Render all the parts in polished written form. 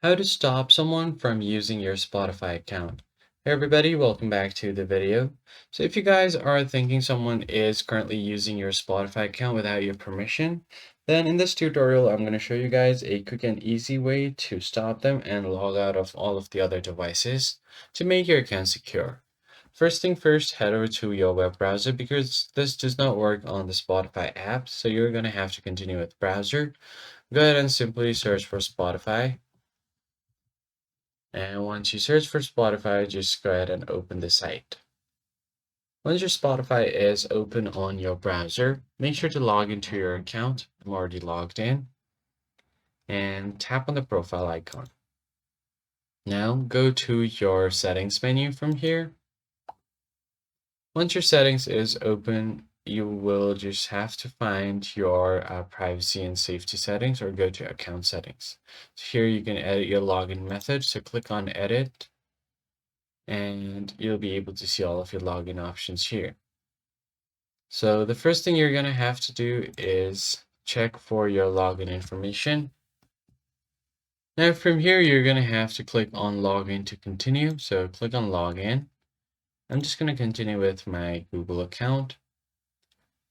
How to stop someone from using your Spotify account. Hey everybody, welcome back to the video. So if you guys are thinking someone is currently using your Spotify account without your permission, then in this tutorial I'm going to show you guys a quick and easy way to stop them and log out of all of the other devices to make your account secure. First thing first, head over to your web browser because this does not work on the Spotify app, so you're going to have to continue with browser. Go ahead and simply search for Spotify. And once you search for Spotify, just go ahead and open the site. Once your Spotify is open on your browser, make sure to log into your account. I'm already logged in. And tap on the profile icon. Now go to your settings menu from here. Once your settings is open, you will just have to find your privacy and safety settings or go to account settings. So here you can edit your login method. So click on edit and you'll be able to see all of your login options here. So the first thing you're going to have to do is check for your login information. Now from here, you're going to have to click on login to continue. So click on login. I'm just going to continue with my Google account.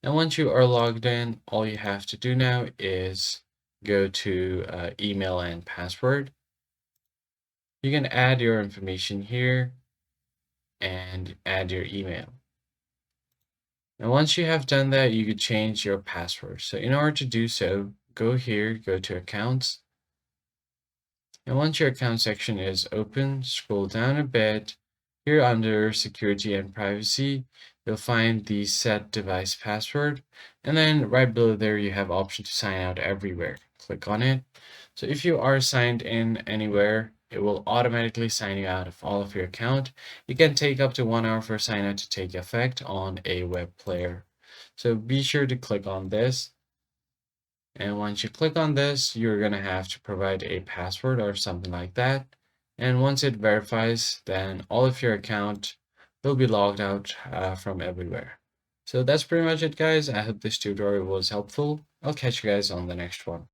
And once you are logged in, all you have to do now is go to email and password. You can add your information here and add your email. And once you have done that, you could change your password. So in order to do so, go here, go to accounts. And once your account section is open, scroll down a bit. Here under security and privacy, you'll find the set device password. And then right below there, you have option to sign out everywhere. Click on it. So if you are signed in anywhere, it will automatically sign you out of all of your account. It can take up to 1 hour for sign out to take effect on a web player. So be sure to click on this. And once you click on this, you're going to have to provide a password or something like that. And once it verifies, then all of your account will be logged out from everywhere. So that's pretty much it, guys. I hope this tutorial was helpful. I'll catch you guys on the next one.